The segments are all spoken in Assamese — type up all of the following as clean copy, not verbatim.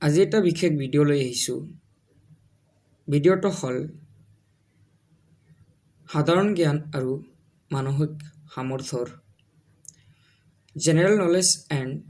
আজি এটা বিশেষ ভিডিঅ' লৈ আহিছোঁ। ভিডিঅ'টো হ'ল সাধাৰণ জ্ঞান আৰু মানসিক সামৰ্থ্যৰ জেনেৰেল নলেজ এণ্ড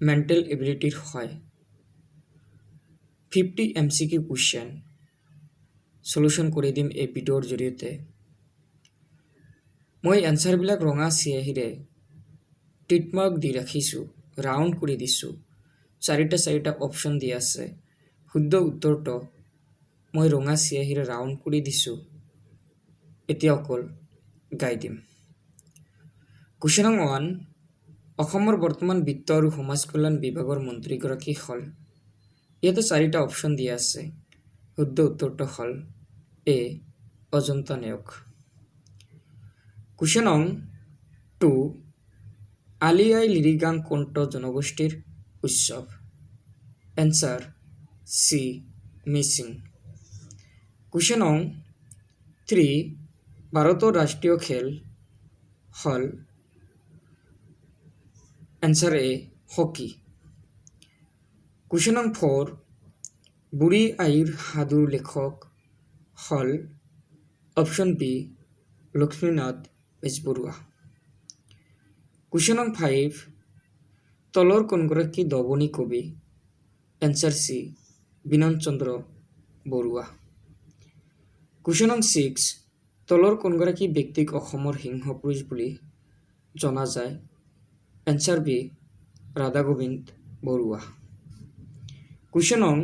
মেণ্টেল এবিলিটিৰ হয় 50 MCQ কুৱেশ্যন সলিউশ্যন কৰি দিম এই ভিডিঅ'ৰ জৰিয়তে। মই এনচাৰবিলাক ৰঙা চিয়াহীৰে টিকমাৰ্ক দি ৰাখিছোঁ, ৰাউণ্ড কৰি দিছোঁ। চাৰিটা অপশ্যন দিয়া আছে। শুদ্ধ উত্তৰটো মই ৰঙা চিয়াহীৰে ৰাউণ্ড কৰি দিছোঁ। এতিয়া অকল গাই দিম। কুৱেশ্যন নং 1, অসমৰ বৰ্তমান বিত্ত আৰু সমাজ কল্যাণ বিভাগৰ মন্ত্ৰীগৰাকী হ'ল। ইয়াতে চাৰিটা অপশ্যন দিয়া আছে। শুদ্ধ উত্তৰটো হ'ল এ অজন্তা নেওগ। কুৱেশ্যন নং 2, আলি আই লিগাং কোনটো জনগোষ্ঠীৰ উৎসৱ? Answer C Mising. কুৱেশ্যন নং 3, ভাৰতৰ ৰাষ্ট্ৰীয় খেল হ'ল। এনচাৰ এ হকী। কুৱেশ্যন নং 4, বুঢ়ী আইৰ সাধুৰ লেখক হ'ল। Option B Lakshminath Bezbaroa. Question নং 5, তলৰ কোনগৰাকী দৱনী কবি? Answer C Binanda Chandra Barua. Question নং 6, তলৰ কোনগৰাকী ব্যক্তিক অসমৰ সিংহ পুৰুষ বুলি জনা যায়? Answer B Radha Govinda Baruah. Question নং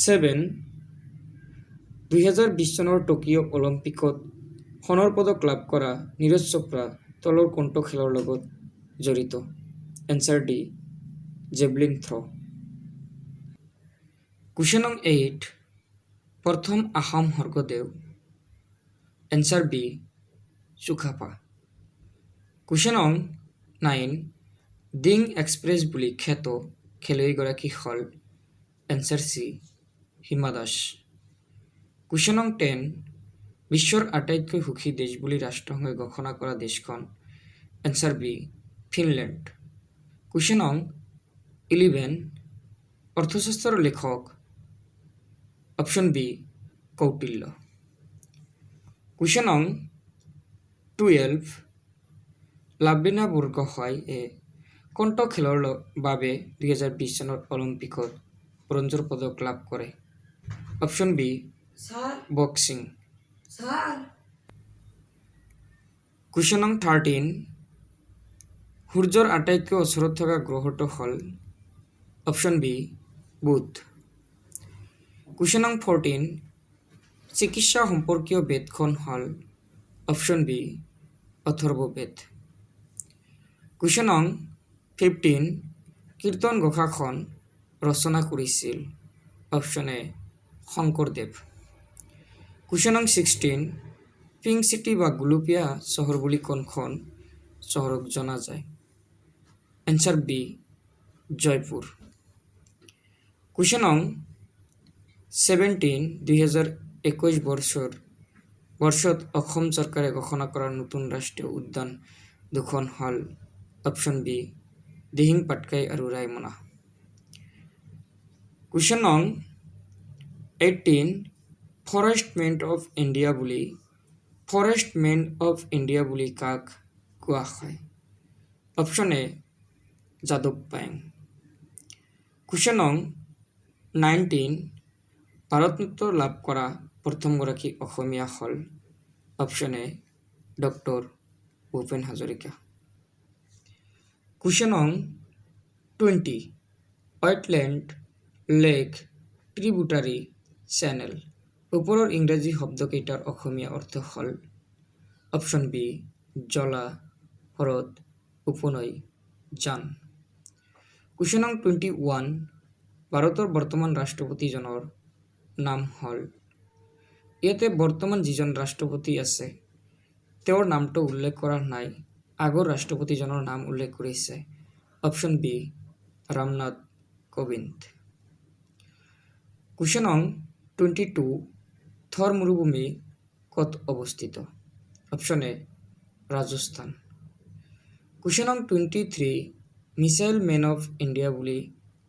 7, 2020 চনৰ টকিঅ' অলিম্পিকত সোণৰ পদক লাভ কৰা নীৰজ চোপ্ৰা তলৰ কোনটো খেলৰ লগত জড়িত? Answer D javelin throw'. Question no 8, প্ৰথম Assam Swargadeo? Answer B Sukapha. Question no 9, Dhing express বুলি খ্যাত খেলুৱৈগৰাকী হ'ল। Answer C Hima Das. Question no 10, বিশ্বৰ আটাইতকৈ সুখী দেশ বুলি ৰাষ্ট্ৰসংঘই ঘোষণা কৰা দেশখন? Answer B Finland. কুৱেশ্যন নং 11, অৰ্থশাস্ত্ৰৰ লেখক? Option B Kautilya. কুৱেশ্যন নং 12, লাভলীনা বৰগোহাঁই কোনটো খেলৰ বাবে 2020 চনৰ অলিম্পিকত ব্ৰঞ্জৰ পদক লাভ কৰে? Option B boxing. কুৱেশ্যন নং 13, সূৰ্যৰ আটাইতকৈ ওচৰত থকা গ্ৰহটো হ'ল। অপশ্যন বি বুধ। কুৱেশ্যন নং 14, চিকিৎসা সম্পৰ্কীয় বেদখন হ'ল। Option B Atharvaveda. কুৱেশ্যন নং 15, কীৰ্তন ঘোষাখন ৰচনা কৰিছিল? Option A Sankardev. কুৱেশ্যন নং 16, পিংক চিটি বা গুলপীয়া চহৰ বুলি কোনখন চহৰক জনা যায়? Answer B Jaipur. কুৱেশ্যন নং 17, 2021 বৰ্ষত অসম চৰকাৰে ঘোষণা কৰা নতুন ৰাষ্ট্ৰীয় উদ্যান দুখন হ'ল। অপশ্যন বি দিহিং পাটকাই আৰু ৰায়মনা। কুৱেশ্যন নং 18, ফৰেষ্টমেন অফ ইণ্ডিয়া বুলি কাক কোৱা হয়? Option A Yadav Payeng. Question নং 19, ভাৰতৰত্ন লাভ কৰা প্ৰথমগৰাকী অসমীয়া হ'ল। Option A doctor Bhupen Hazarika. Question নং 20, ৱেটলেণ্ড, লেক, ট্ৰিবিউটাৰী, চেনেল ওপৰৰ ইংৰাজী শব্দকেইটাৰ অসমীয়া অৰ্থ হ'ল। অপশ্যন বি জলা, হ্ৰদ, উপনৈ, জান। কুৱেশ্যন নং 21, ভাৰতৰ বৰ্তমান ৰাষ্ট্ৰপতিজনৰ নাম হ'ল। ইয়াতে বৰ্তমান যিজন ৰাষ্ট্ৰপতি আছে তেওঁৰ নামটো উল্লেখ কৰা নাই, আগৰ ৰাষ্ট্ৰপতিজনৰ নাম উল্লেখ কৰিছে। Option B Ramnath Kovind. Question নং 22, থৰ মৰুভূমি ক'ত অৱস্থিত? Option A Rajasthan. কুৱেশ্যন নং 23, মিছাইল মেন অফ ইণ্ডিয়া বুলি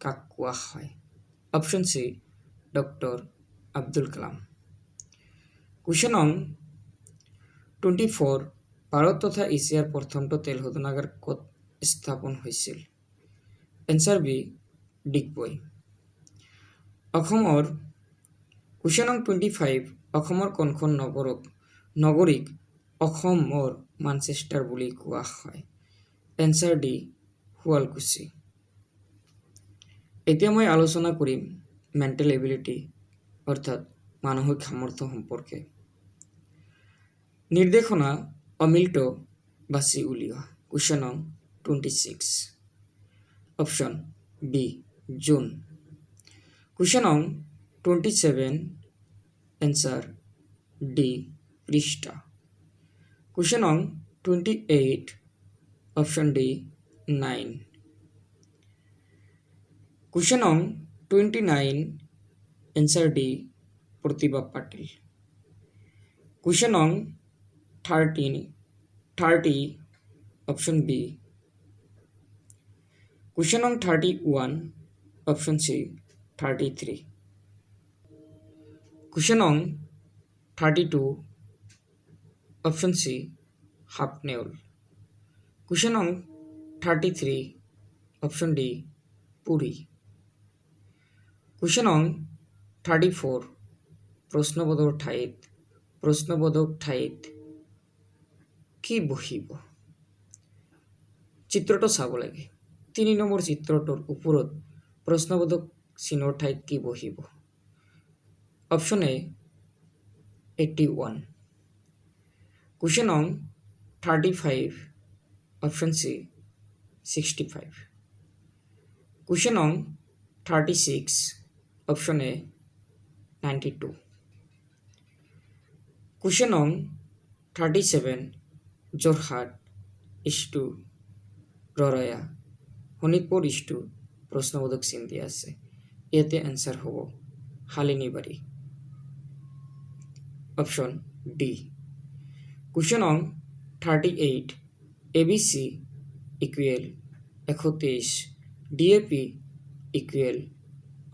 কাক কোৱা হয়? Option C doctor Abdul Kalam. Question নং 24 ভাৰত তথা এছিয়াৰ প্ৰথমটো তেল শোধনাগাৰ ক'ত স্থাপন হৈছিল? Answer B Digboi. অসমৰ কুৱেশ্যন নং 25 অসমৰ কোনখন নগৰীক অসমৰ মানচেষ্টাৰ বুলি কোৱা হয়? Answer D Sualkuchi. এতিয়া মই আলোচনা কৰিম মেণ্টেল এবিলিটি অৰ্থাৎ মানসিক সামৰ্থ্য সম্পৰ্কে। নিৰ্দেশনা অমিলত বাছি উলিওৱা। কুৱেশ্যন নং 26 অপশ্যন বি জুন। কুৱেশ্যন নং 27 এনচাৰ ডি পৃষ্ঠা। কুৱেশ্যন নং 28 অপশ্যন ডি 9। কুৱেশ্যন নং 29 এনচাৰ ডি প্ৰতিভা পাটিল। কুৱেশ্যন নং 30 অপশ্যন বি। কুৱেশ্যন নং 31 অপশ্যন চি 33। কুৱেশ্যন নং 32 অপশ্যন চি হাফনেউল। কুৱেশ্যন নং 33 অপশ্যন ডি পুৰী। কুৱেশ্যন নং 34 প্ৰশ্নবোধক ঠাইত কি বহিব? চিত্ৰটো চাব লাগে। 3 নম্বৰ চিত্ৰটোৰ ওপৰত প্ৰশ্নবোধক চিনৰ ঠাইত কি বহিব? Option A 81। কুৱেশ্যন নং 35 অপশ্যন চি 65। কুৱেশ্যন নং 36 অপশ্যন এ 92। কুৱেশ্যন নং 37 যোৰহাট ইষ্টু ৰৰয়া শোণিতপুৰ ইষ্টু প্ৰশ্নবোধক চিন দিয়া আছে। ইয়াতে এনচাৰ হ'ব শালিনীবাৰী। Option D. কুৱেশ্যন নং 38 ABC equal 123 DAP equal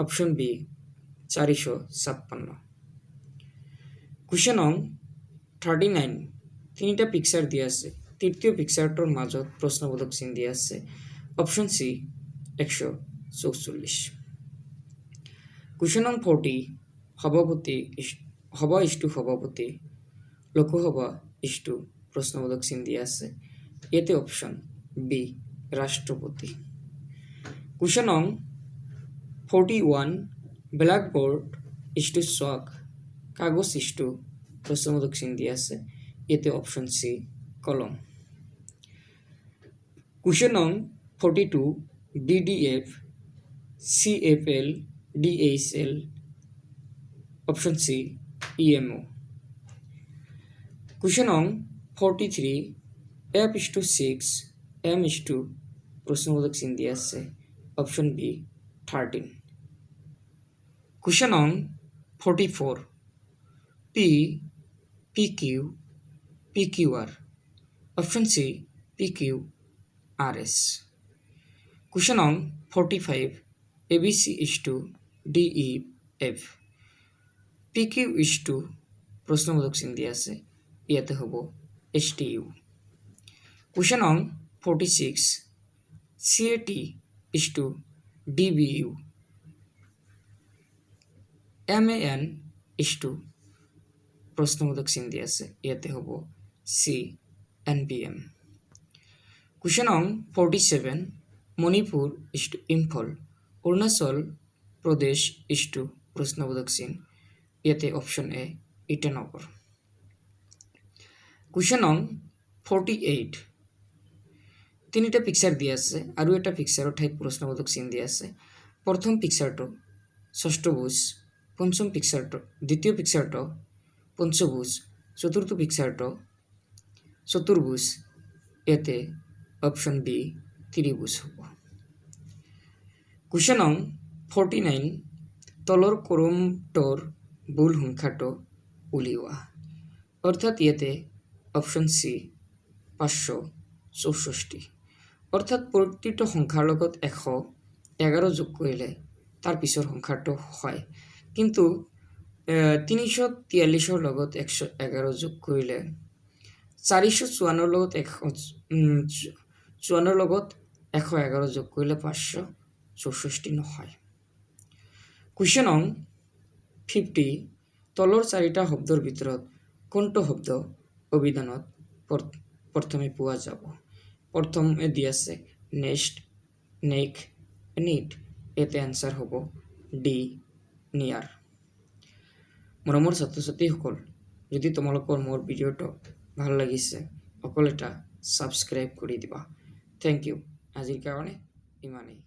option B 456। Question নং 39 তিনিটা পিকচাৰ দিয়া আছে। তৃতীয় পিকচাৰটোৰ মাজত প্ৰশ্নবোধক চিন দিয়া আছে। Option C 144। কুৱেশ্যন নং 40 সভা ইষ্টু সভাপতি লোকসভা ইষ্টু প্ৰশ্নবোধক চিন দিয়া আছে। ইয়াতে অপশ্যন বি ৰাষ্ট্ৰপতি। কুৱেশ্যন নং 41 ব্লেকবোৰ্ড ইষ্টু চক কাগজ ইষ্টু প্ৰশ্নবোধক চিন দিয়া আছে। ইয়াতে অপশ্যন চি কলম। কুৱেশ্যন নং 42 DDF CFL DHL option C EMO। Question নং 43 F/6 M/ প্ৰশ্নবোধক চিন দিয়া আছে। Option B 13। কুৱেশ্যন নং 44 PQ PQR option C PQRS। Question নং 45 ABC DEF PQ প্ৰশ্নবোধক চিন দিয়া আছে। ইয়াতে হ'ব STU। কুৱেশ্যন নং 46 CAT DBU MAN প্ৰশ্নবোধক চিন দিয়া আছে। ইয়াতে হ'ব CNBM। কুৱেশ্যন নং 47 মণিপুৰ ইম্ফল অৰুণাচল প্ৰদেশ প্ৰশ্নবোধক চিন। ইয়াতে অপশ্যন এ ইটানগৰ। কুৱেশ্যন নং 48 তিনিটা পিকচাৰ দিয়া আছে আৰু এটা পিকচাৰৰ ঠাইত প্ৰশ্নবোধক চিন দিয়া আছে। প্ৰথম পিকচাৰটো ষষ্ঠভুজ, দ্বিতীয় পিকচাৰটো পঞ্চভুজ, চতুৰ্থ পিকচাৰটো চতুৰ্ভুজ। ইয়াতে অপশ্যন বি ত্ৰিভুজ হ'ব। কুৱেশ্যন নং 49 তলৰ কলমটোৰ ভুল সংখ্যাটো উলিওৱা। অৰ্থাৎ ইয়াতে অপশ্যন চি 564। অৰ্থাৎ প্ৰতিটো সংখ্যাৰ লগত 100 11 যোগ কৰিলে তাৰ পিছৰ সংখ্যাটো হয়। কিন্তু 343 লগত 111 যোগ কৰিলে 454 লগত 54 লগত 111 যোগ কৰিলে 564 নহয়। কুৱেশ্যন নং 50 তলৰ চাৰিটা শব্দৰ ভিতৰত কোনটো শব্দ অভিধানত প্ৰথমে পোৱা যাব? প্ৰথমে দি আছে নেক্সট, নেক, নিট। ইয়াতে এনচাৰ হ'ব ডি, নিয়াৰ। মৰমৰ ছাত্ৰ ছাত্ৰীসকল, যদি তোমালোকৰ মোৰ ভিডিঅ'টো ভাল লাগিছে অকল এটা ছাবস্ক্ৰাইব কৰি দিবা। Thank you. আজিৰ কাৰণে ইমানেই।